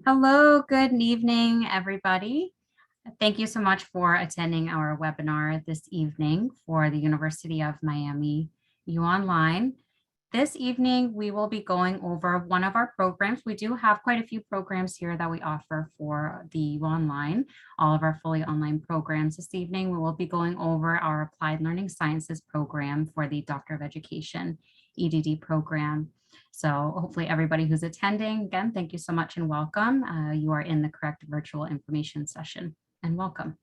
Hello, good evening, everybody. Thank you so much for attending our webinar this evening for the University of Miami UOnline. This evening, we will be going over one of our programs. We do have quite a few programs here that we offer for the UOnline, all of our fully online programs. This evening, we will be going over our Applied Learning Sciences program for the Doctor of Education EDD program. So hopefully everybody who's attending, again, thank you so much and welcome. You are in the correct virtual information session and welcome.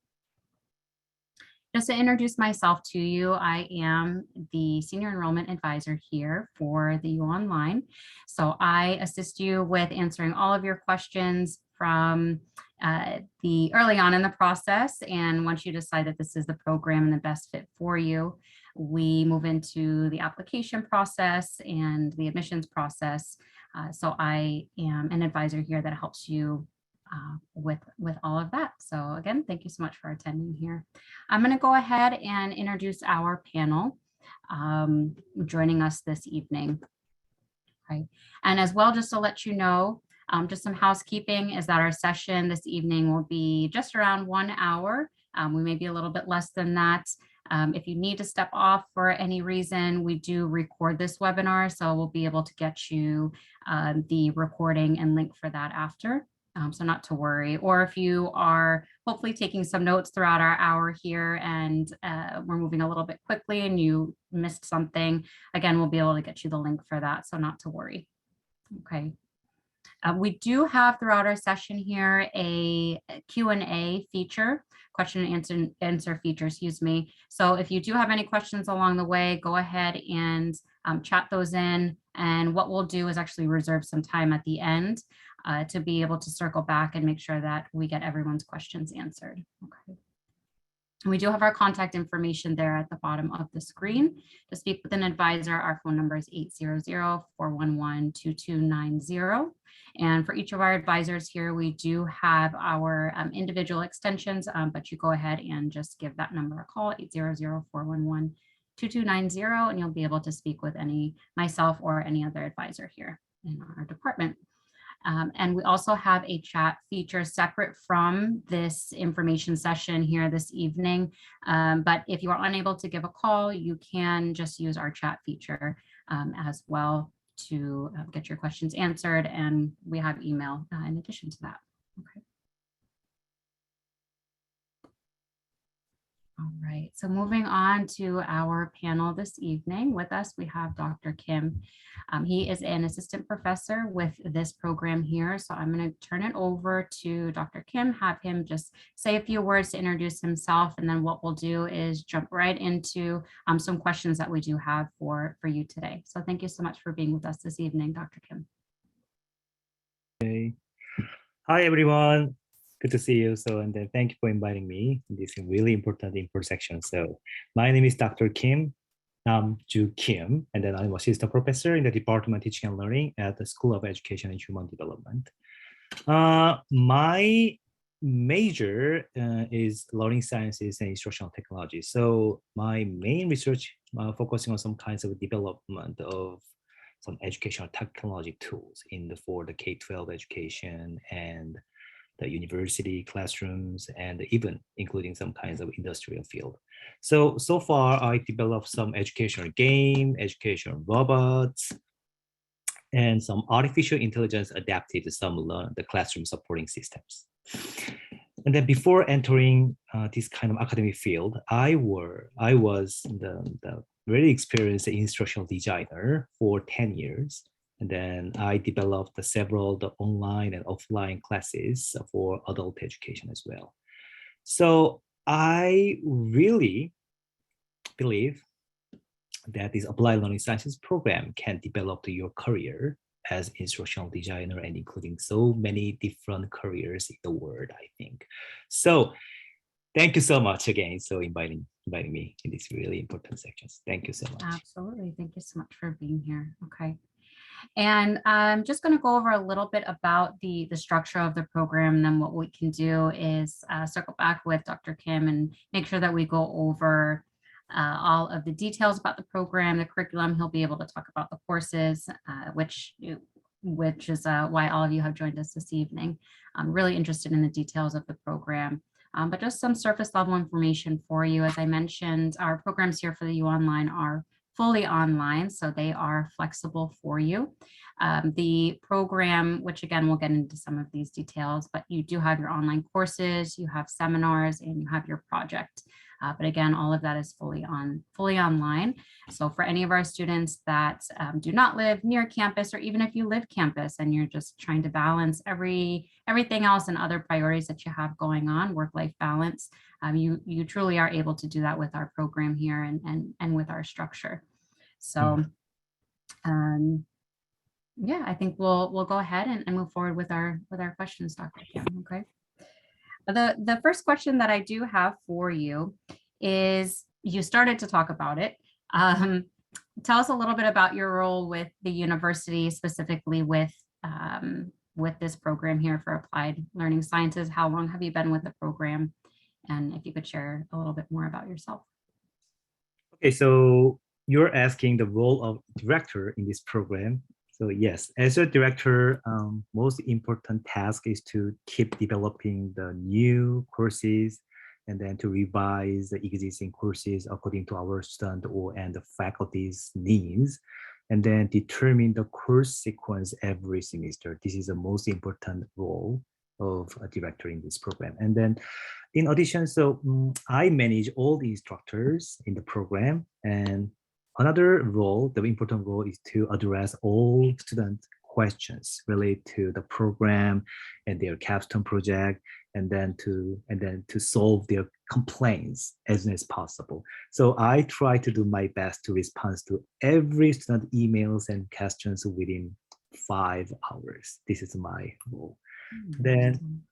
Just to introduce myself to you, I am the Senior Enrollment Advisor here for the UOnline. So I assist you with answering all of your questions from the early on in the process. And once you decide that this is the program and the best fit for you, we move into the application process and the admissions process. So I am an advisor here that helps you with all of that. So again, thank you so much for attending here. I'm going to go ahead and introduce our panel joining us this evening. Okay. And as well, just to let you know, just some housekeeping is that our session this evening will be just around 1 hour. We may be a little bit less than that. If you need to step off for any reason, we do record this webinar, so we'll be able to get you the recording and link for that after. So not to worry. Or if you are hopefully taking some notes throughout our hour here and we're moving a little bit quickly and you missed something, again, we'll be able to get you the link for that. So not to worry. Okay. We do have throughout our session here a Q&A feature, question and answer feature, excuse me. So if you do have any questions along the way, go ahead and chat those in. And what we'll do is actually reserve some time at the end to be able to circle back and make sure that we get everyone's questions answered. Okay. We do have our contact information there at the bottom of the screen. To speak with an advisor, our phone number is 800-411-2290. And for each of our advisors here, we do have our individual extensions, but you go ahead and just give that number a call, 800-411-2290, and you'll be able to speak with myself or any other advisor here in our department. And we also have a chat feature separate from this information session here this evening. But if you are unable to give a call, you can just use our chat feature as well to get your questions answered. And we have email in addition to that. Okay. All right, so moving on to our panel this evening. With us, we have Dr. Kim. He is an assistant professor with this program here. So I'm going to turn it over to Dr. Kim, have him just say a few words to introduce himself. And then what we'll do is jump right into some questions that we do have for you today. So thank you so much for being with us this evening, Dr. Kim. Okay. Hi, everyone. Good to see you. So, and then thank you for inviting me in this really important info section. So, my name is Dr. Kim Ju Kim, and then I'm assistant professor in the Department of Teaching and Learning at the School of Education and Human Development. My major is learning sciences and instructional technology. So, my main research focusing on some kinds of development of some educational technology tools for the K-12 education and the university classrooms, and even including some kinds of industrial field. So far I developed some educational game, educational robots, and some artificial intelligence adapted to some the classroom supporting systems. And then before entering this kind of academic field, I was the very experienced instructional designer for 10 years. And then I developed several online and offline classes for adult education as well. So I really believe that this applied learning sciences program can develop your career as instructional designer and including so many different careers in the world, I think. So thank you so much again. So inviting me in these really important sections. Thank you so much. Absolutely. Thank you so much for being here. Okay. And I'm just going to go over a little bit about the structure of the program. And then what we can do is circle back with Dr. Kim and make sure that we go over all of the details about the program, the curriculum. He'll be able to talk about the courses, which which is why all of you have joined us this evening. I'm really interested in the details of the program. But just some surface level information for you. As I mentioned, our programs here for the UOnline are fully online, so they are flexible for you. The program, which again, we'll get into some of these details, but you do have your online courses, you have seminars, and you have your project. But again, all of that is fully online. So for any of our students that do not live near campus, or even if you live campus and you're just trying to balance everything else and other priorities that you have going on, work-life balance, you truly are able to do that with our program here and with our structure. So yeah, I think we'll go ahead and move forward with our questions, Dr. Kim. Okay. The first question that I do have for you is, you started to talk about it. Tell us a little bit about your role with the university, specifically with this program here for Applied Learning Sciences. How long have you been with the program? And if you could share a little bit more about yourself. Okay, so you're asking the role of director in this program. So yes, as a director, most important task is to keep developing the new courses and then to revise the existing courses according to our student and the faculty's needs, and then determine the course sequence every semester. This is the most important role of a director in this program. And then in addition, so I manage all the instructors in the program, and another role, the important role, is to address all student questions related to the program and their capstone project, and then to solve their complaints as soon as possible. So I try to do my best to respond to every student emails and questions within 5 hours. This is my role. Then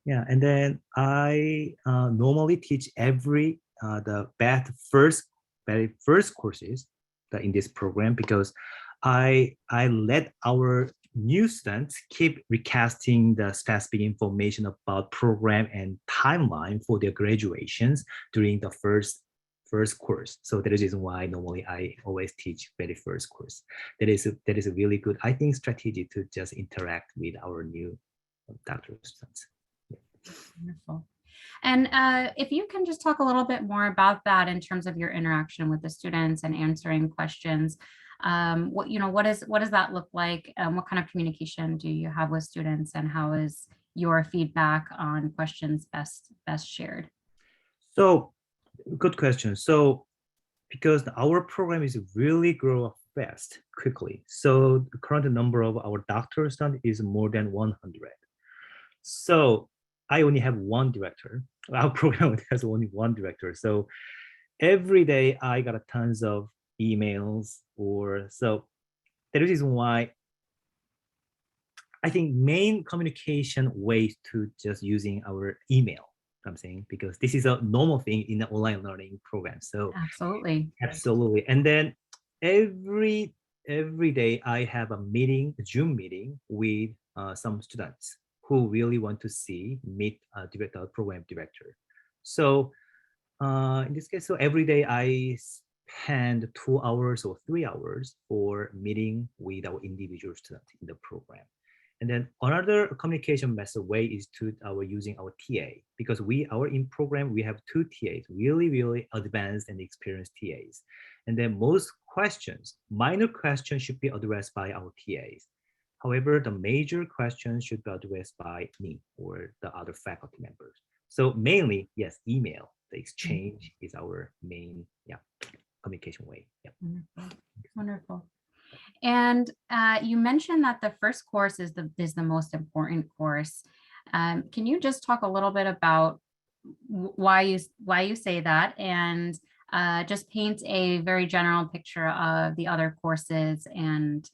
yeah, and then I normally teach the very first courses in this program, because I let our new students keep recasting the specific information about program and timeline for their graduations during the first course. So that is the reason why normally I always teach very first course. That is a really good, I think, strategy to just interact with our new doctoral students. Wonderful. And if you can just talk a little bit more about that in terms of your interaction with the students and answering questions. What does that look like? What kind of communication do you have with students, and how is your feedback on questions best shared? So, good question. So, because our program is really grow up fast, quickly. So the current number of our doctoral students is more than 100. So I only have one director. Our program has only one director. So every day I got a tons of emails, or so that is why I think main communication way to just using our email. I'm saying, because this is a normal thing in the online learning program. So absolutely. And then every day I have a Zoom meeting with some students who really want to meet a program director. So in this case, so every day I spend 2 hours or 3 hours for meeting with our individual student in the program. And then another communication method way is to using our TA, because our in program, we have 2 TAs, really advanced and experienced TAs. And then most questions, minor questions, should be addressed by our TAs. However, the major questions should be addressed by me or the other faculty members. So mainly, yes, email, the exchange is our main communication way. Wonderful. And you mentioned that the first course is the most important course. Can you just talk a little bit about why you say that, and just paint a very general picture of the other courses and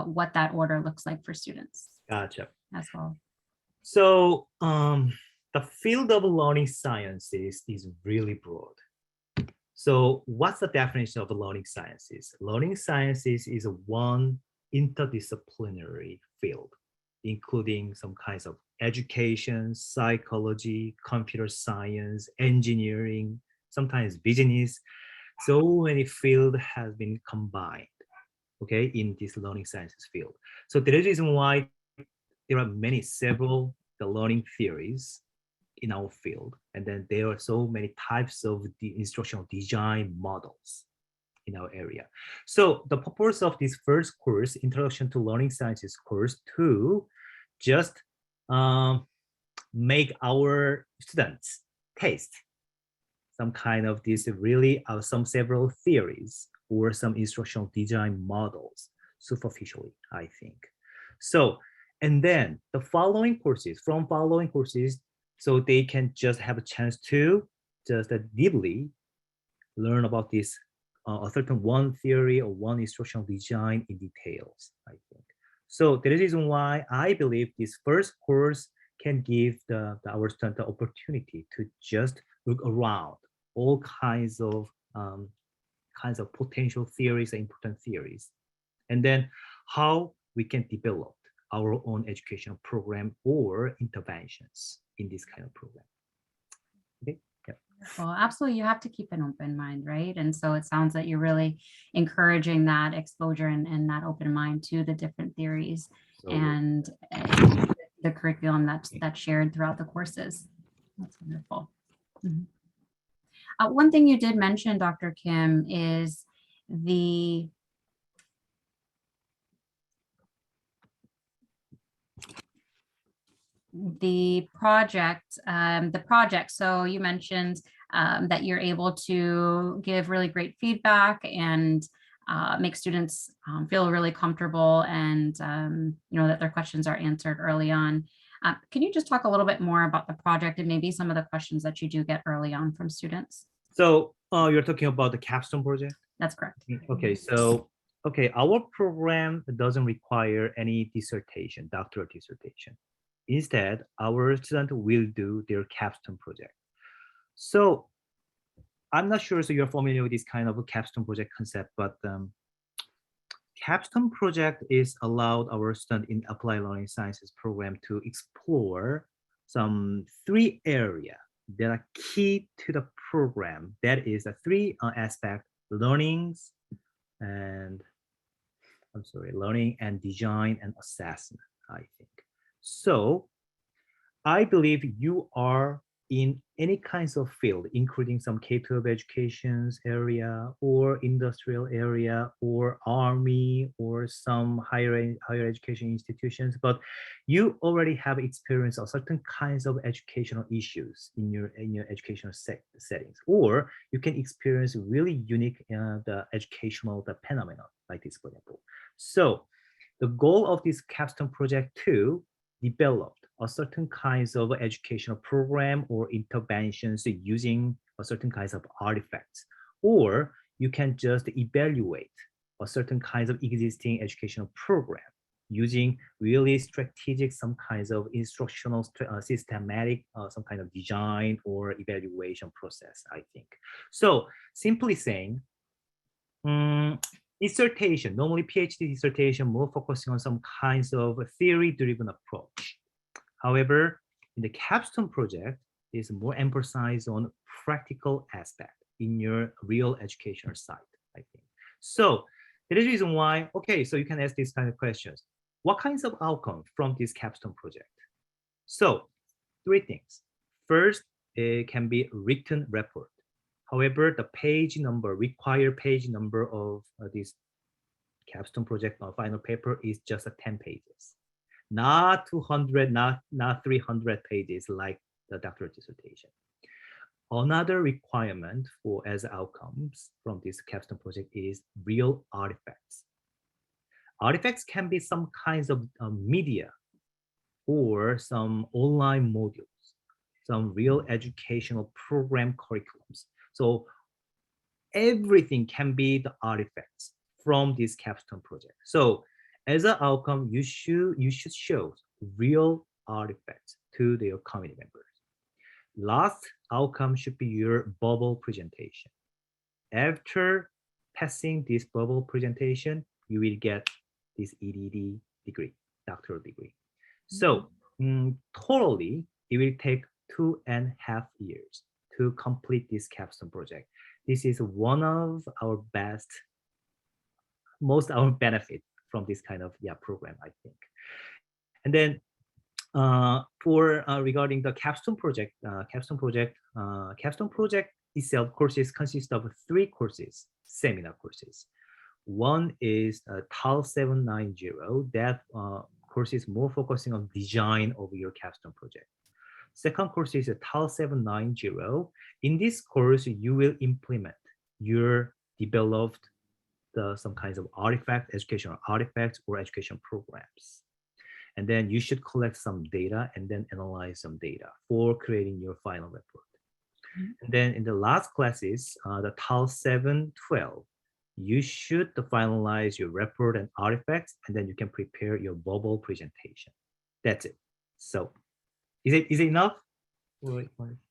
what that order looks like for students? Gotcha. As well. So the field of learning sciences is really broad. So what's the definition of learning sciences? Learning sciences is one interdisciplinary field, including some kinds of education, psychology, computer science, engineering, sometimes business. So many fields have been combined. okay, in this learning sciences field. So there is reason why there are several the learning theories in our field, and then there are so many types of the instructional design models in our area. So the purpose of this first course, Introduction to Learning Sciences course, to just make our students taste some kind of this really some several theories or some instructional design models superficially, I think. So, and then the following courses, so they can just have a chance to just deeply learn about this a certain one theory or one instructional design in details, I think. So that is the reason why I believe this first course can give our student the opportunity to just look around all kinds of potential theories and important theories, and then how we can develop our own educational program or interventions in this kind of program. Okay. Yeah. Well, absolutely. You have to keep an open mind, right? And so it sounds that you're really encouraging that exposure and that open mind to the different theories So and the curriculum that's shared throughout the courses. That's wonderful. Mhm. One thing you did mention, Dr. Kim, is the project. So you mentioned that you're able to give really great feedback and make students feel really comfortable and that their questions are answered early on. Can you just talk a little bit more about the project and maybe some of the questions that you do get early on from students? So you're talking about the capstone project? That's correct. Okay, so our program doesn't require any dissertation, doctoral dissertation. Instead, our student will do their capstone project. So I'm not sure, so you're familiar with this kind of a capstone project concept, but capstone project is allowed our student in applied learning sciences program to explore some three areas that are key to the program. That is the three aspect: learnings and learning and design and assessment, I think. So I believe you are in any kinds of field, including some K-12 education's area or industrial area or army or some higher education institutions, but you already have experience of certain kinds of educational issues in your educational settings, or you can experience really unique the educational phenomenon like this, for example. So the goal of this capstone project to develop a certain kinds of educational program or interventions using a certain kinds of artifacts, or you can just evaluate a certain kinds of existing educational program using really strategic some kinds of instructional systematic some kind of design or evaluation process, I think. So simply saying, dissertation, normally PhD dissertation, more focusing on some kinds of theory-driven approach. However, in the capstone project, is more emphasized on practical aspect in your real educational site, I think. So that is the reason why, okay, so you can ask these kind of questions. What kinds of outcomes from this capstone project? So three things. First, it can be written report. However, the required page number of this capstone project or final paper is just 10 pages, not 200, not 300 pages like the doctoral dissertation. Another requirement for as outcomes from this capstone project is real artifacts. Artifacts can be some kinds of media or some online modules, some real educational program curriculums. So everything can be the artifacts from this capstone project. So as an outcome, you should show real artifacts to your community members. Last outcome should be your bubble presentation. After passing this bubble presentation, you will get this EDD degree, doctoral degree. So totally, it will take 2.5 years to complete this capstone project. This is one of our best, most our benefit from this kind of program, I think. And then for regarding the capstone project itself courses consist of 3 courses, seminar courses. One is TAL 790. That course is more focusing on design of your capstone project. Second course is a TAL 790. In this course, you will implement your developed some kinds of educational artifacts or education programs. And then you should collect some data and then analyze some data for creating your final report. And then in the last classes, the TAL 712, you should finalize your report and artifacts, and then you can prepare your bubble presentation. That's it. So is it enough?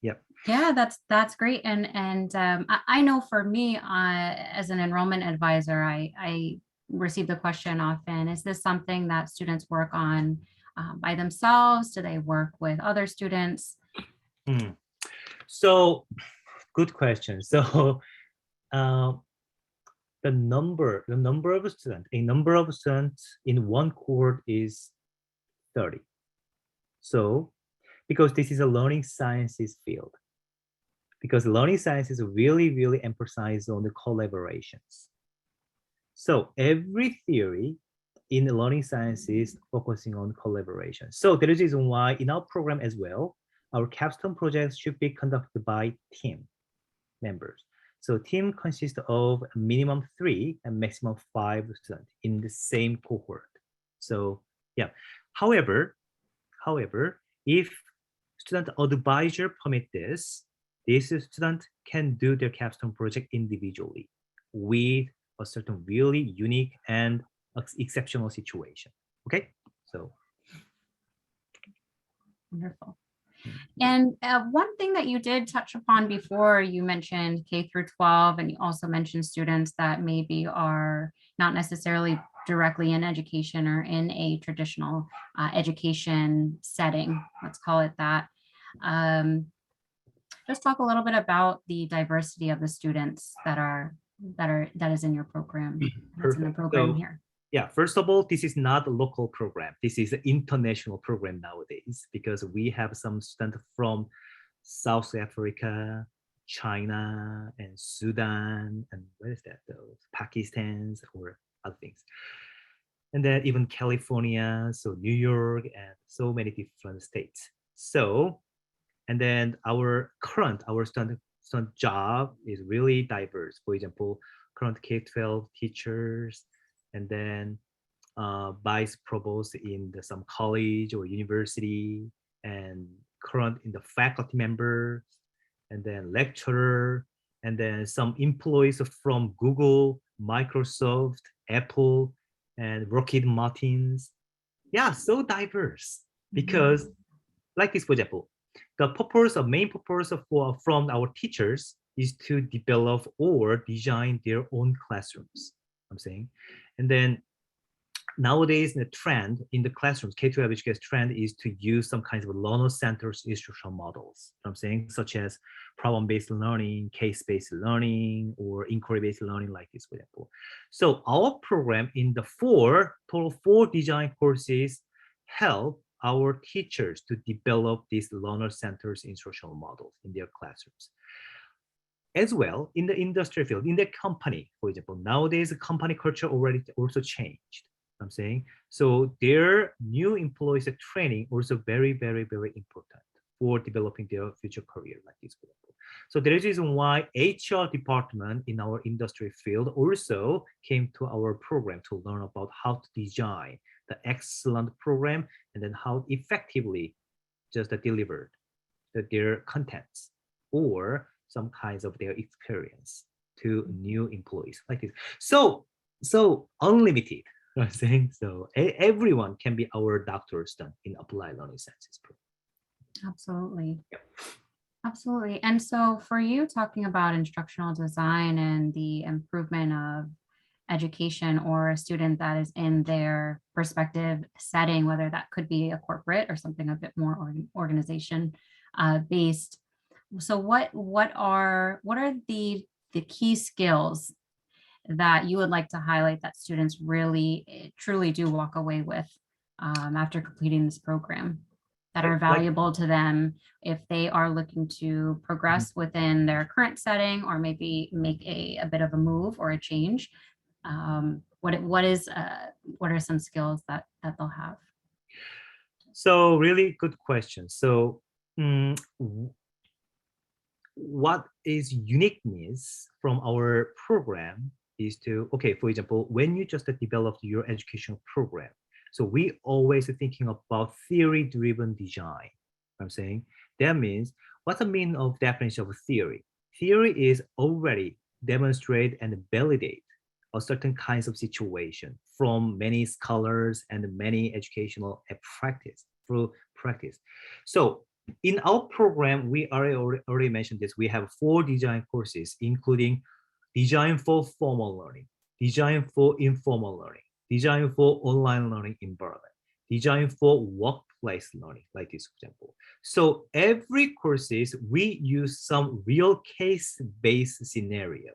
Yep. Yeah, that's great. And I know for me, as an enrollment advisor, I receive the question often, is this something that students work on by themselves? Do they work with other students? So good question. So the number of students, a number of students in one cohort is 30. So because this is a learning sciences field, because learning sciences really emphasize on the collaborations. So every theory in the learning sciences focusing on collaboration. So there is a reason why in our program as well, our capstone projects should be conducted by team members. So team consists of a minimum 3 and maximum 5 students in the same cohort. So yeah, however, if student advisor permit this student can do their capstone project individually with a certain really unique and exceptional situation. Okay, so wonderful. And one thing that you did touch upon before, you mentioned K through 12, and you also mentioned students that maybe are not necessarily directly in education or in a traditional education setting, let's call it that. Just talk a little bit about the diversity of the students that is in your program, that's in the program so, here. Yeah, first of all, this is not a local program. This is an international program nowadays because we have some students from South Africa, China, and Sudan, and where is that? Those Pakistan or other things. And then even California, so New York, and so many different states. So, and then our student job is really diverse. For example, current K-12 teachers, and then vice provost in some college or university, and current in the faculty member, and then lecturer, and then some employees from Google, Microsoft, Apple, and Lockheed Martins. Yeah, so diverse because like this, for example, the main purpose from our teachers is to develop or design their own classrooms. I'm saying, and then nowadays the trend in the classrooms, K-12 education trend is to use some kinds of learner-centered instructional models. I'm saying, such as problem-based learning, case-based learning, or inquiry-based learning, like this, for example. So our program in the total four design courses help our teachers to develop these learner-centered instructional models in their classrooms. As well, in the industry field, in the company, for example, nowadays the company culture already also changed. I'm saying, so their new employees training also very important for developing their future career, like this. So there is a reason why HR department in our industry field also came to our program to learn about how to design the excellent program and then how effectively just delivered their contents or some kinds of their experience to new employees, like this. So unlimited. I'm saying, so everyone can be our doctor student in applied learning sciences program. Absolutely. Yep. Absolutely. And so for you, talking about instructional design and the improvement of education or a student that is in their respective setting, whether that could be a corporate or something a bit more organization based. So what are the key skills that you would like to highlight that students really truly do walk away with after completing this program, that are valuable to them if they are looking to progress within their current setting, or maybe make a bit of a move or a change? What are some skills that they'll have? So really good question. So what is uniqueness from our program is to, okay, for example, when you just developed your educational program, so we always thinking about theory-driven design. I'm saying that means what's the meaning of definition of theory? Theory is already demonstrate and validate a certain kinds of situation from many scholars and many educational practice through practice. So in our program, we already mentioned this. We have 4 design courses, including design for formal learning, design for informal learning, design for online learning environment, design for workplace learning, like this example. So every courses, we use some real case-based scenario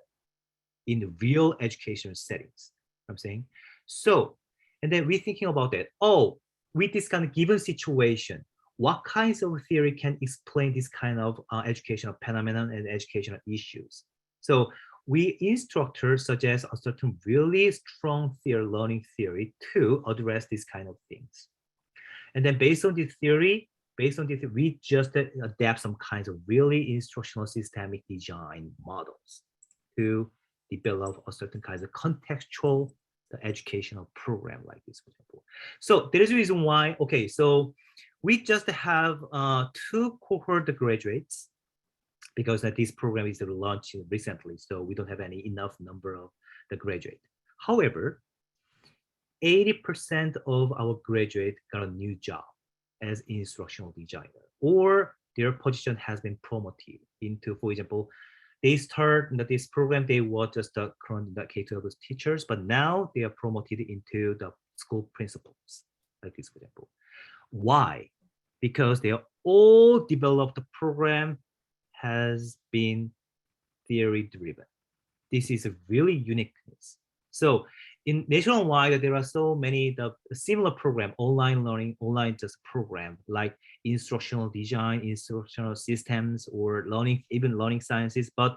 in real education settings. I'm saying. So, and then we're thinking about that. Oh, with this kind of given situation, what kinds of theory can explain this kind of educational phenomenon and educational issues? So we instructors suggest a certain really strong learning theory to address these kind of things. And then based on this theory, we just adapt some kinds of really instructional systemic design models to develop a certain kinds of contextual educational program like this, for example. So there is a reason why, okay, so we just have 2 cohort graduates because this program is launched recently, so we don't have any enough number of the graduate. However, 80% of our graduate got a new job as instructional designer, or their position has been promoted into, for example, they start this program, they were just the current K-12 teachers, but now they are promoted into the school principals, like this, for example. Why? Because they are all developed program has been theory driven. This is a really uniqueness. So in nationwide, there are so many similar program, online learning, online just program like instructional design, instructional systems, or learning, even learning sciences, but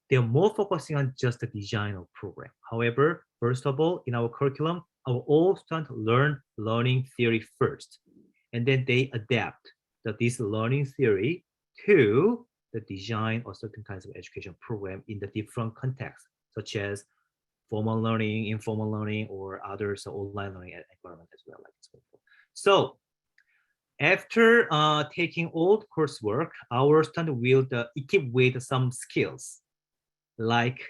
they're more focusing on just the design of program. However, first of all, in our curriculum, our all students learn learning theory first, and then they adapt this learning theory to the design of certain kinds of education program in the different contexts, such as formal learning, informal learning, or others, online learning environment as well. Like this. So after taking all the coursework, our student will equip with some skills like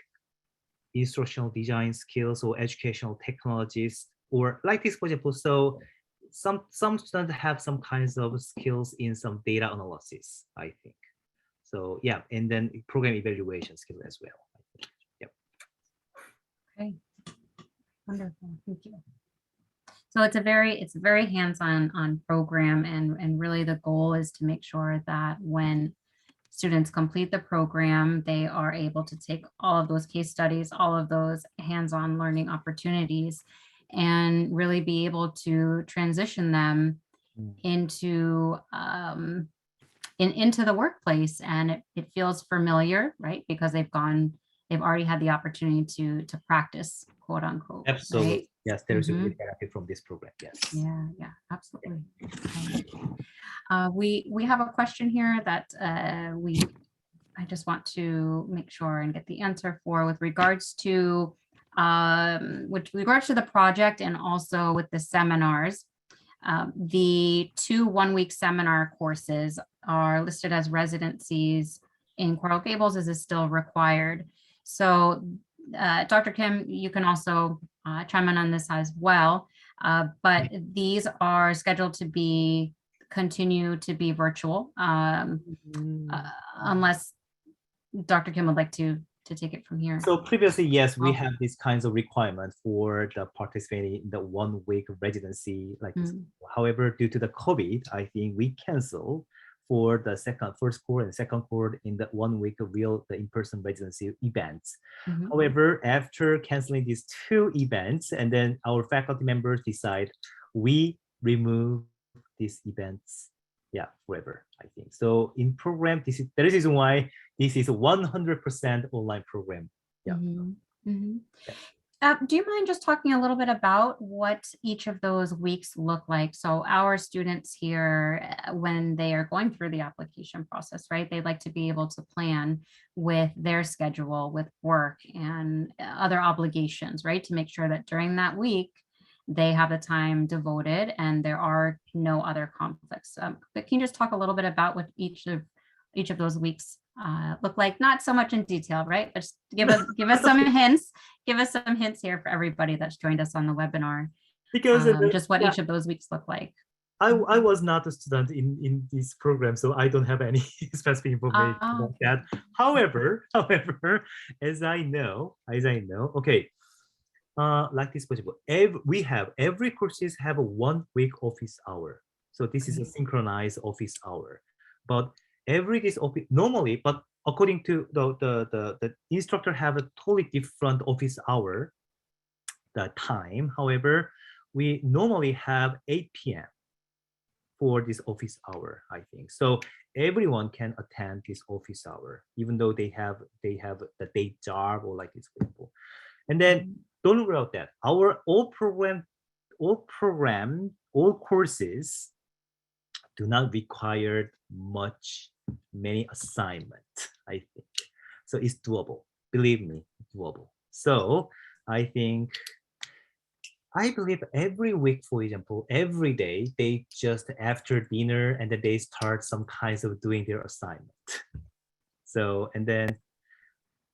instructional design skills or educational technologies, or like this, for example. So some students have some kinds of skills in some data analysis, I think. So yeah, and then program evaluation skill as well. Yep. Okay, wonderful, thank you. So it's a very hands-on program, and really the goal is to make sure that when students complete the program, they are able to take all of those case studies, all of those hands-on learning opportunities, and really be able to transition them into into the workplace. And it feels familiar, right? Because they've already had the opportunity to practice, quote unquote. Absolutely. Right? Yes, there is a good benefit from this program. Yes. Yeah, absolutely. We have a question here that I just want to make sure and get the answer for, with regards to the project, and also with the seminars. The 2 one-week seminar courses are listed as residencies in Coral Gables. Is this still required? So Dr. Kim, you can also chime in on this as well, but these are scheduled to continue to be virtual, unless Dr. Kim would like to take it from here. So previously, yes, we have these kinds of requirements for the participating in the 1 week residency like this. However, due to the COVID, I think we cancel for the first cohort and second cohort in the 1 week of the in-person residency events. Mhm. However, after canceling these 2 events, and then our faculty members decide we remove these events, yeah, forever, I think. So in program, this is the reason why this is a 100% online program. Yeah. Mhm. Mhm. Yeah. Do you mind just talking a little bit about what each of those weeks look like? So our students here, when they are going through the application process, right, they like to be able to plan with their schedule, with work and other obligations, right, to make sure that during that week, they have the time devoted and there are no other conflicts. But can you just talk a little bit about what each of those weeks look like? Not so much in detail, right? But just give us some hints. Give us some hints here for everybody that's joined us on the webinar. Because Just what yeah, each of those weeks look like. I was not a student in this program, so I don't have any specific information about Okay. that. However, as I know, okay, like this possible. Every courses have a 1 week office hour. So this is a Great. synchronized office hour. But every this office normally, but according to the instructor have a totally different office hour, the time. However, we normally have 8 p.m. for this office hour, I think. So everyone can attend this office hour, even though they have the day job or like this people. And then don't worry about that. Our all courses do not require many assignments, I think. So it's doable. Believe me, it's doable. So I believe every week, for example, every day they just after dinner and then they start some kinds of doing their assignment. So, and then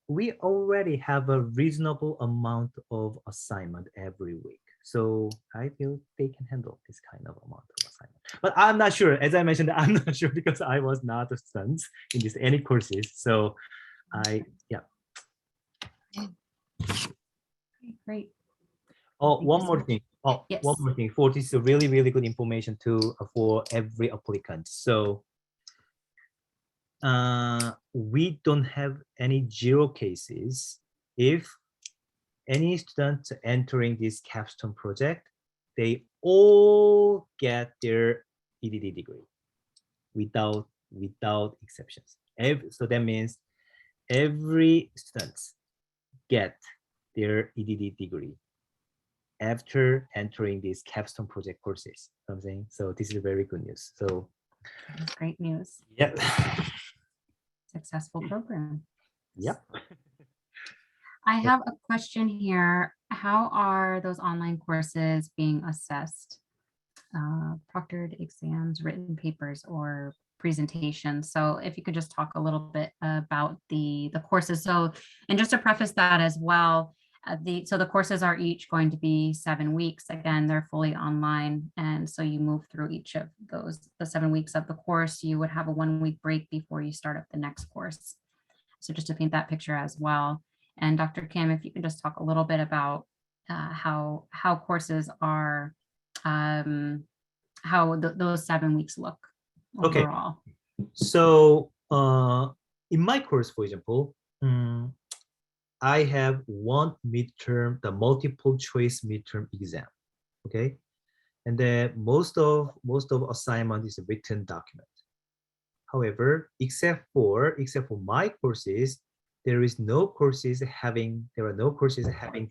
we already have a reasonable amount of assignment every week. So I feel they can handle this kind of amount of assignment. But I'm not sure. As I mentioned, I'm not sure because I was not a student in this any courses. So yeah. Okay, great. Oh, Thank you one so more much. thing. Oh, one Yes. more thing. For this is really, really good information to for every applicant. So we don't have any zero cases. If any student entering this capstone project, they all get their EDD degree without exceptions. So that means every student get their EDD degree after entering these capstone project courses. You know what I'm saying? So this is very good news. So That's great news. yeah. Successful program. Yep. I have a question here. How are those online courses being assessed? Proctored exams, written papers, or presentations. So if you could just talk a little bit about the courses. So, and just to preface that as well, the courses are each going to be 7 weeks. Again, they're fully online, and so you move through each of the 7 weeks of the course. You would have a 1 week break before you start up the next course. So just to paint that picture as well. And Dr. Kim, if you can just talk a little bit about how courses are, how those 7 weeks look Okay. overall. So in my course, for example, I have one midterm, the multiple choice midterm exam. Okay. And then most of assignment is a written document. However, except for my courses, there are no courses having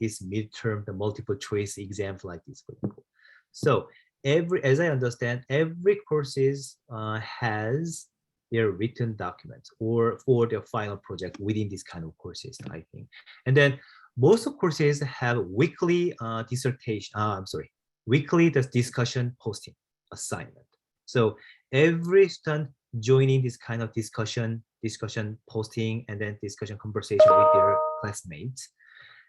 this midterm, the multiple choice exams like this, for example. So as I understand, every courses has their written documents or for their final project within this kind of courses, I think. And then most of courses have weekly weekly discussion posting assignment. So every student joining this kind of discussion posting and then discussion conversation with their classmates.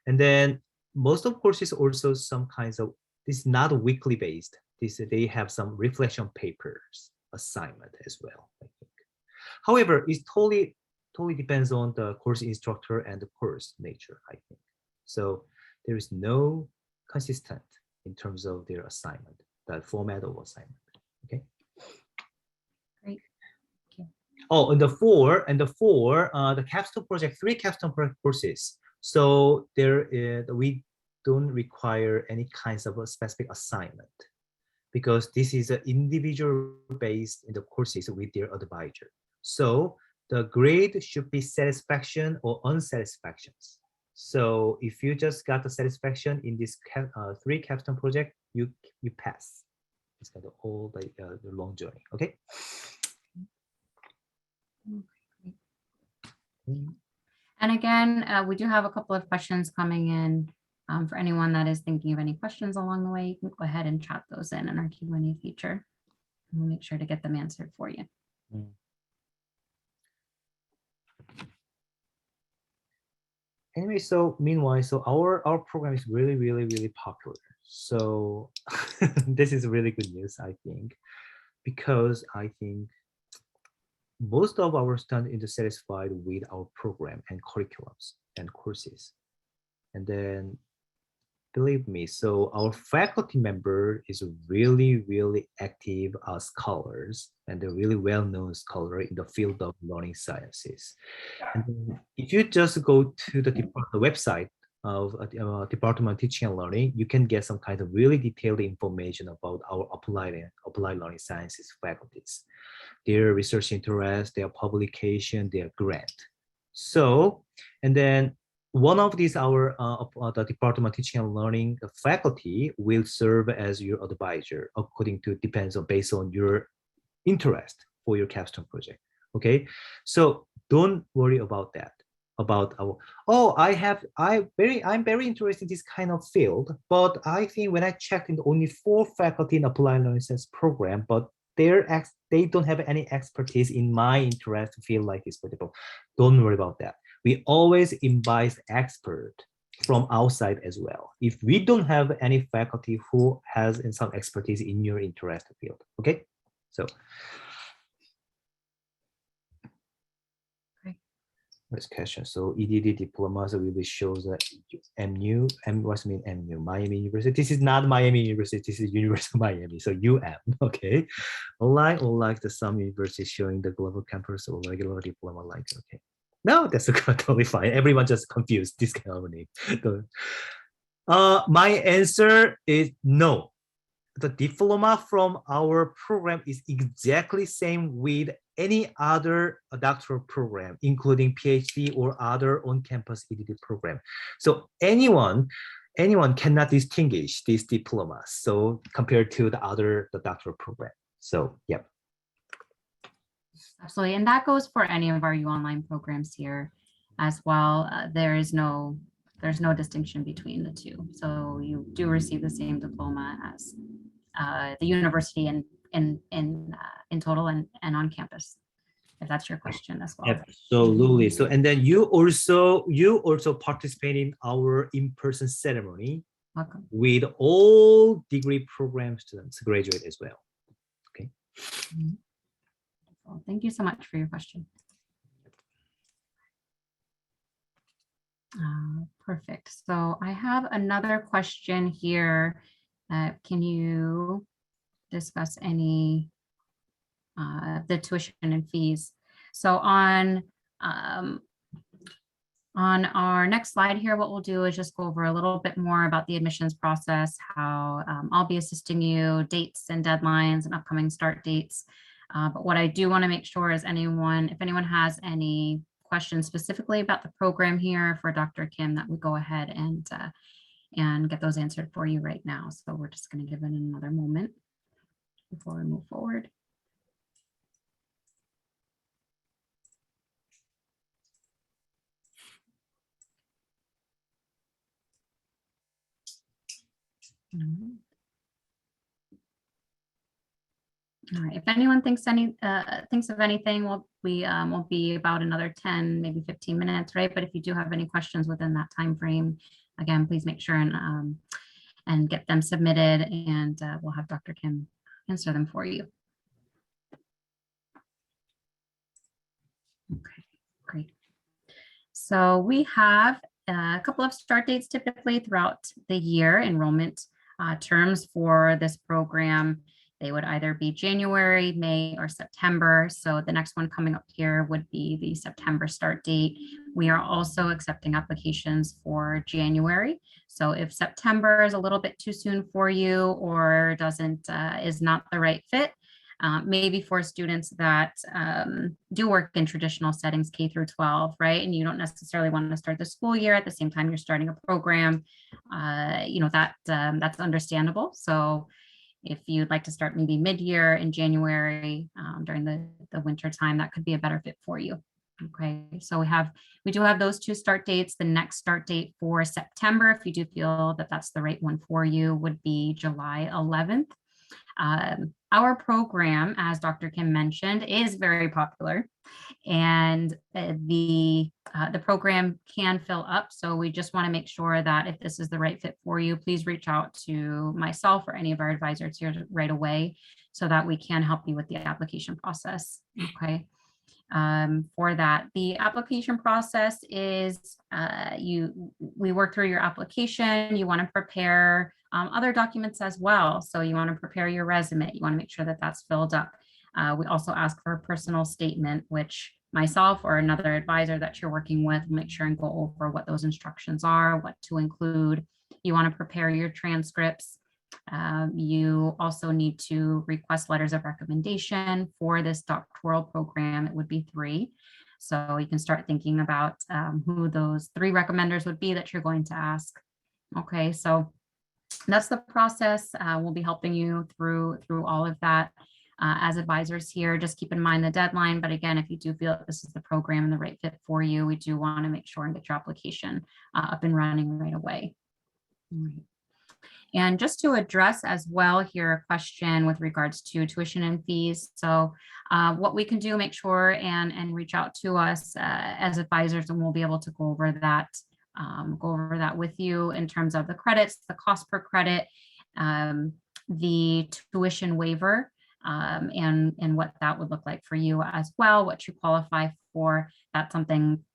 And then most of courses also some kinds of, this is not weekly based. They have some reflection papers assignment as well, I think. However, it totally depends on the course instructor and the course nature, I think. So there is no consistent in terms of their assignment, the format of assignment. Okay. Great. Oh, the capstone project, 3 capstone project courses. So we don't require any kinds of a specific assignment because this is an individual based in the courses with their advisor. So the grade should be satisfaction or unsatisfactions. So if you just got the satisfaction in this 3 capstone project, you pass. It's got all the long journey. Okay. And again, we do have a couple of questions coming in. For anyone that is thinking of any questions along the way, you can go ahead and chat those in our Q&A feature. We'll make sure to get them answered for you. Anyway, so meanwhile, so our program is really, really, really popular. So this is really good news, I think, because I think most of our students are satisfied with our program and curriculums and courses. And then believe me, so our faculty member is really, really active scholars and they're really well-known scholar in the field of learning sciences. And then if you just go to the website of Department of Teaching and Learning, you can get some kind of really detailed information about our applied learning sciences faculties, their research interest, their publication, their grant. So, and then one of these, the Department of Teaching and Learning faculty will serve as your advisor depends on based on your interest for your capstone project. Okay, so don't worry about that. About our I'm very interested in this kind of field, but I think when I checked in only 4 faculty in applied learning science program, but they don't have any expertise in my interest to feel like this people. Don't worry about that. We always invite expert from outside as well. If we don't have any faculty who has some expertise in your interest field, okay? So, Great. Next question. So EDD diplomas really shows that MU, what's mean MU? Miami University. This is not Miami University. This is University of Miami. So UM. Okay. Unlike the some universities showing the global campus or regular diploma, like okay. No, that's totally fine. Everyone just confused this kind of name. My answer is no. The diploma from our program is exactly same with any other doctoral program, including PhD or other on-campus EDD program. So anyone cannot distinguish these diplomas. So compared to the doctoral program. So yeah. Absolutely, and that goes for any of our UOnline programs here as well. There's no distinction between the two. So you do receive the same diploma as the university in total and on campus, if that's your question as well. Absolutely. So and then you also participate in our in-person ceremony. Welcome. With all degree program students graduate as well. Okay. Mm-hmm. Well, thank you so much for your question. Perfect. So I have another question here. Can you discuss any the tuition and fees? So on our next slide here, what we'll do is just go over a little bit more about the admissions process, how I'll be assisting you, dates and deadlines and upcoming start dates. But what I do want to make sure is if anyone has any questions specifically about the program here for Dr. Kim, that we go ahead and get those answered for you right now. So we're just going to give it another moment before we move forward. All right. If anyone thinks of anything, we'll be about another 10, maybe 15 minutes, right? But if you do have any questions within that time frame, again, please make sure and get them submitted, and we'll have Dr. Kim answer them for you. Okay, great. So we have a couple of start dates typically throughout the year, enrollment terms for this program. They would either be January, May, or September. So the next one coming up here would be the September start date. We are also accepting applications for January. So if September is a little bit too soon for you or is not the right fit, maybe for students that do work in traditional settings, K through 12, right? And you don't necessarily want to start the school year at the same time you're starting a program, that's understandable. So if you'd like to start maybe mid-year in January during the winter time, that could be a better fit for you. Okay, so we do have those two start dates. The next start date for September, if you do feel that that's the right one for you, would be July 11th. Our program, as Dr. Kim mentioned, is very popular, and the program can fill up. So we just want to make sure that if this is the right fit for you, please reach out to myself or any of our advisors here right away so that we can help you with the application process. Okay. For that, the application process is we work through your application. You want to prepare other documents as well. So you want to prepare your resume. You want to make sure that that's filled up. We also ask for a personal statement, which myself or another advisor that you're working with will make sure and go over what those instructions are, what to include. You want to prepare your transcripts. You also need to request letters of recommendation for this doctoral program. It would be 3. So you can start thinking about who those 3 recommenders would be that you're going to ask. Okay, so that's the process. We'll be helping you through all of that. As advisors here, just keep in mind the deadline. But again, if you do feel that this is the program and the right fit for you, we do want to make sure and get your application up and running right away. All right. And just to address as well here a question with regards to tuition and fees. So what we can do, make sure and reach out to us as advisors, and we'll be able to go over that with you in terms of the credits, the cost per credit, the tuition waiver, and what that would look like for you as well, what you qualify for. That's something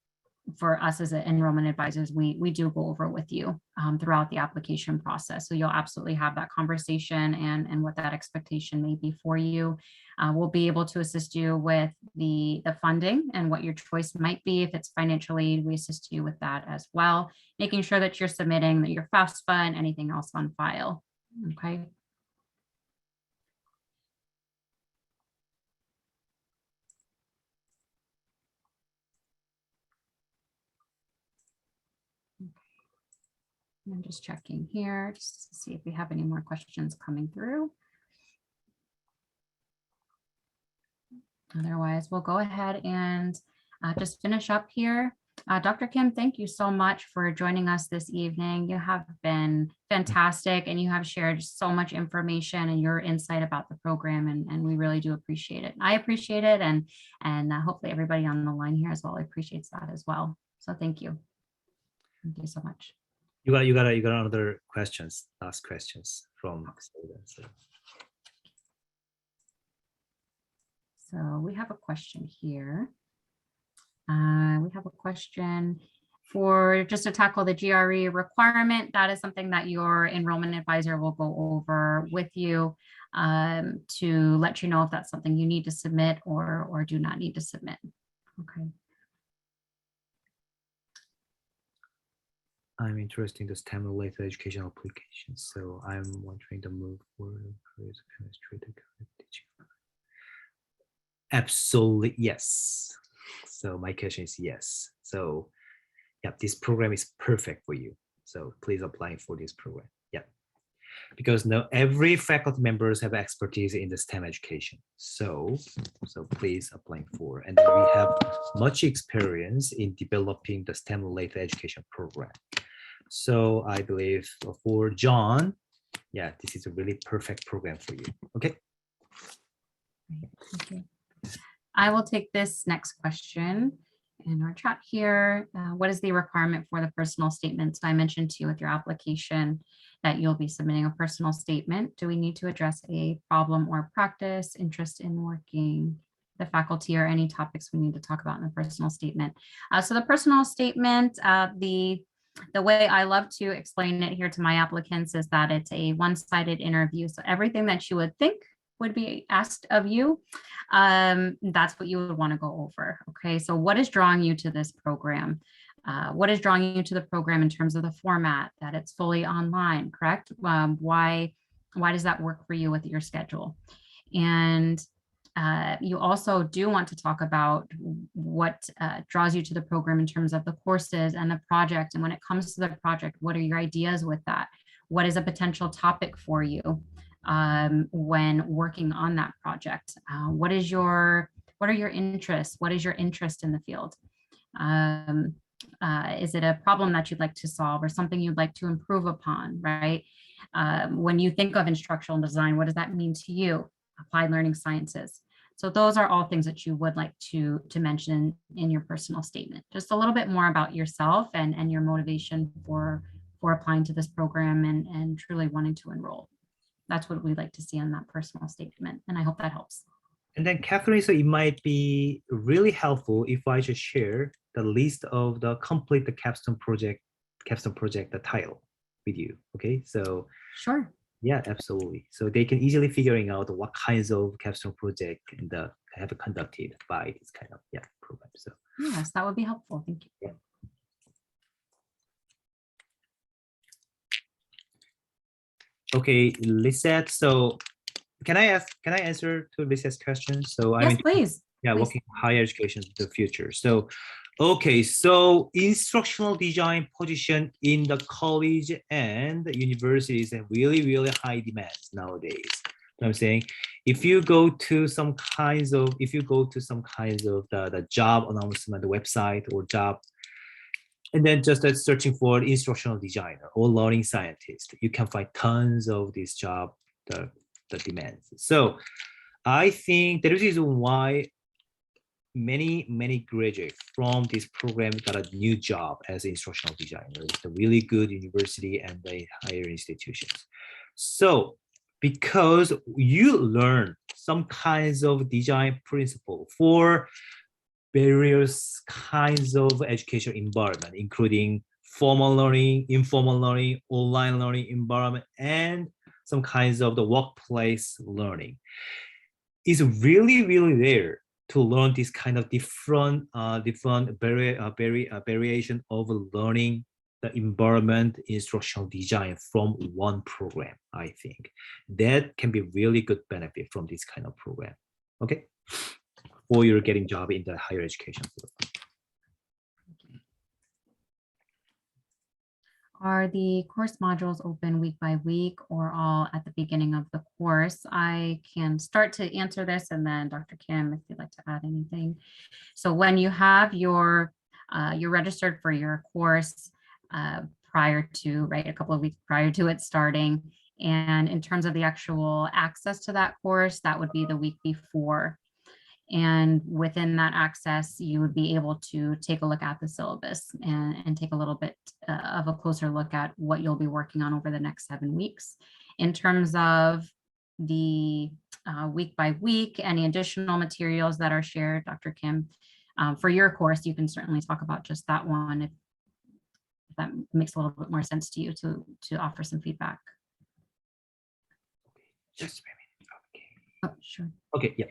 for us as enrollment advisors, we do go over with you throughout the application process. So you'll absolutely have that conversation and what that expectation may be for you. We'll be able to assist you with the funding and what your choice might be. If it's financial aid, we assist you with that as well, making sure that you're submitting your FAFSA and anything else on file. Okay. I'm just checking here just to see if we have any more questions coming through. Otherwise, we'll go ahead and just finish up here. Dr. Kim, thank you so much for joining us this evening. You have been fantastic, and you have shared so much information and your insight about the program, and we really do appreciate it. I appreciate it, and hopefully everybody on the line here as well appreciates that as well. So thank you. Thank you so much. You got another questions, last questions from students. So we have a question here. We have a question for just to tackle the GRE requirement. That is something that your enrollment advisor will go over with you to let you know if that's something you need to submit or do not need to submit. Okay. I'm interested in the STEM-related educational applications, so I'm wondering the move forward. Absolutely, yes. So my question is yes. So yeah, this program is perfect for you. So please apply for this program. Yeah, because now every faculty members have expertise in the STEM education. So please apply for. And then we have much experience in developing the STEM-related education program. So I believe for John, yeah, this is a really perfect program for you. Okay. Okay. I will take this next question in our chat here. What is the requirement for the personal statement? So I mentioned to you with your application that you'll be submitting a personal statement. Do we need to address a problem or practice, interest in working the faculty, or any topics we need to talk about in the personal statement? So the personal statement, the way I love to explain it here to my applicants is that it's a one-sided interview. So everything that you would think would be asked of you, that's what you would want to go over. Okay, so what is drawing you to this program? What is drawing you to the program in terms of the format, that it's fully online, correct? Why does that work for you with your schedule? And you also do want to talk about what draws you to the program in terms of the courses and the project. And when it comes to the project, what are your ideas with that? What is a potential topic for you when working on that project? What are your interests? What is your interest in the field? Is it a problem that you'd like to solve or something you'd like to improve upon, right? When you think of instructional design, what does that mean to you? Applied learning sciences. So those are all things that you would like to mention in your personal statement. Just a little bit more about yourself and your motivation for applying to this program and truly wanting to enroll. That's what we'd like to see on that personal statement. And I hope that helps. And then Catherine, so it might be really helpful if I just share the list of the complete the capstone project, the title with you. Okay, so Sure. yeah, absolutely. So they can easily figuring out what kinds of capstone project and have conducted by this kind of program. So Yes, that would be helpful. Thank you. yeah. Okay, Lisette. So can I answer to Lisette's question? So Yes, please. yeah, Please. working higher education in the future. So okay, so instructional design position in the college and universities have really high demands nowadays. I'm saying if you go to some kinds of the job announcement website or job, and then just searching for instructional designer or learning scientist, you can find tons of this job, the demands. So I think the reason why many graduates from this program got a new job as instructional designer at the really good university and the higher institutions. So because you learn some kinds of design principle for various kinds of education environment, including formal learning, informal learning, online learning environment, and some kinds of the workplace learning, is really there to learn this kind of different variation of learning the environment instructional design from one program. I think that can be really good benefit from this kind of program. Okay, or you're getting job in the higher education field. Are the course modules open week by week or all at the beginning of the course? I can start to answer this, and then Dr. Kim, if you'd like to add anything. So when you have you're registered for your course prior to, right, a couple of weeks prior to it starting. And in terms of the actual access to that course, that would be the week before. And within that access, you would be able to take a look at the syllabus and take a little bit of a closer look at what you'll be working on over the next 7 weeks. In terms of the week by week, any additional materials that are shared, Dr. Kim, for your course, you can certainly talk about just that one if that makes a little bit more sense to you to offer some feedback. Just a minute. Okay. Oh, sure. Okay, yeah.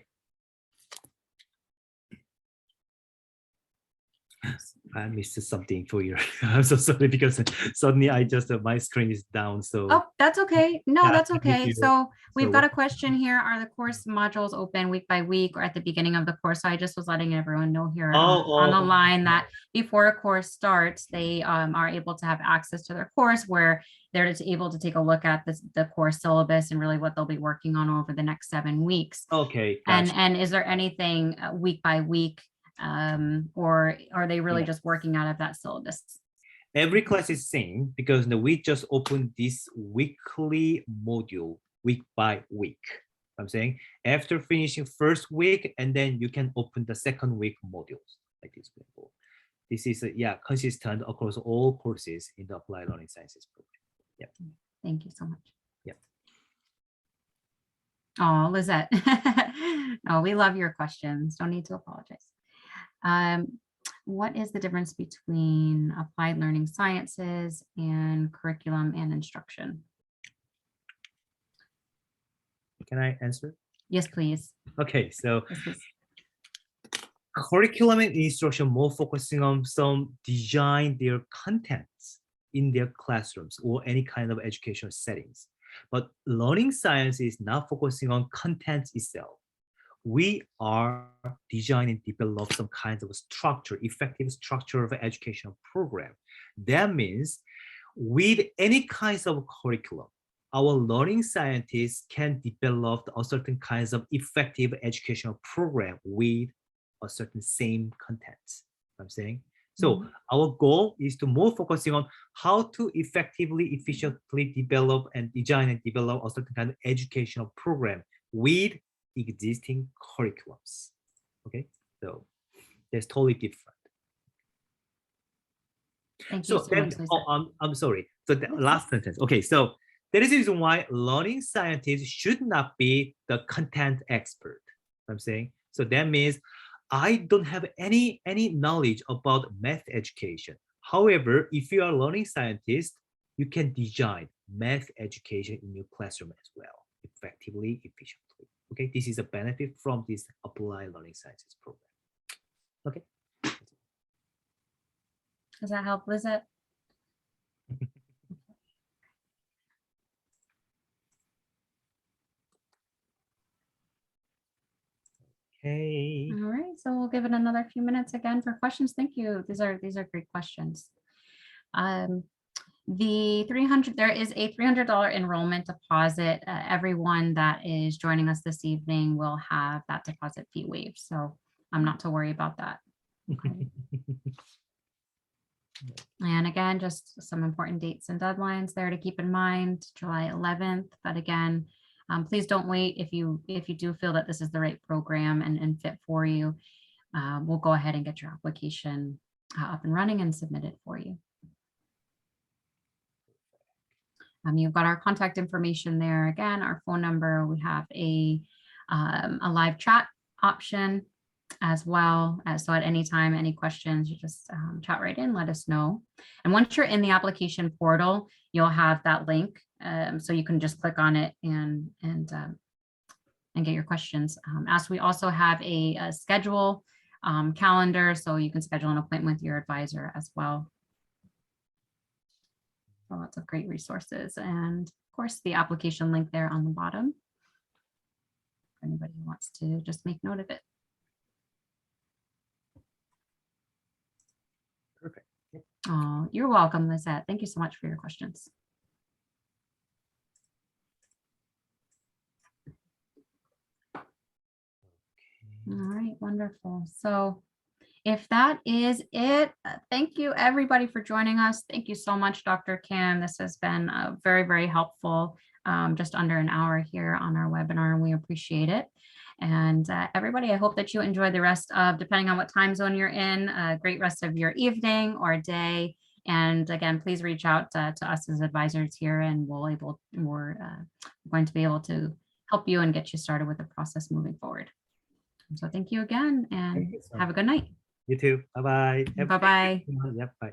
I missed something for you. I'm so sorry because suddenly I just my screen is down. So Oh, that's okay. No, yeah, that's okay. So we've got what- a question here. Are the course modules open week by week or at the beginning of the course? So I just was letting everyone know here on the line that before a course starts, they are able to have access to their course where they're able to take a look at the course syllabus and really what they'll be working on over the next 7 weeks. Okay, gotcha. And is there anything week by week or are they really Yeah. just working out of that syllabus? Every class is same because we just open this weekly module week by week. I'm saying after finishing first week, and then you can open the second week modules like this before. This is consistent across all courses in the Applied Learning Sciences program. Yeah. Thank you so much. Yeah. Oh, Lizette. Oh, we love your questions. Don't need to apologize. What is the difference between applied learning sciences and curriculum and instruction? Can I answer? Yes, please. Okay, so Yes, please. curriculum and instruction more focusing on some design their contents in their classrooms or any kind of educational settings. But learning science is not focusing on contents itself. We are designing, develop some kinds of structure, effective structure of educational program. That means with any kinds of curriculum, our learning scientists can develop a certain kinds of effective educational program with a certain same content. I'm saying. So our goal is to more focusing on how to effectively, efficiently develop and design and develop a certain kind of educational program with existing curriculums. Okay, so that's totally different. Thank you So so then, much, Lisa. I'm sorry. So the last sentence. Okay, so that is the reason why learning scientists should not be the content expert. I'm saying. So that means I don't have any knowledge about math education. However, if you are a learning scientist, you can design math education in your classroom as well, effectively, efficiently. Okay, this is a benefit from this applied learning sciences program. Okay. Does that help, Lizette? Okay. All right, so we'll give it another few minutes again for questions. Thank you. These are great questions. The 300, there is a $300 enrollment deposit. Everyone that is joining us this evening will have that deposit fee waived. So I'm not to worry about that. Okay. And again, just some important dates and deadlines there to keep in mind, July 11th. But again, please don't wait. If you do feel that this is the right program and fit for you, we'll go ahead and get your application up and running and submit it for you. You've got our contact information there. Again, our phone number. We have a live chat option as well. So at any time, any questions, you just chat right in, let us know. And once you're in the application portal, you'll have that link. So you can just click on it and get your questions. As we also have a schedule calendar, so you can schedule an appointment with your advisor as well. So lots of great resources, and of course the application link there on the bottom for anybody who wants to just make note of it. Perfect. Yep. Oh, you're welcome, Lizette. Thank you so much for your questions. All right, wonderful. So if that is it, thank you everybody for joining us. Thank you so much, Dr. Kim. This has been very, very helpful. Just under an hour here on our webinar, and we appreciate it. And everybody, I hope that you enjoy the rest of, depending on what time zone you're in, a great rest of your evening or day. And again, please reach out to us as advisors here, and we're going to be able to help you and get you started with the process moving forward. So thank you again, and have a good night. You too. Bye-bye. Bye-bye. Yep. Bye.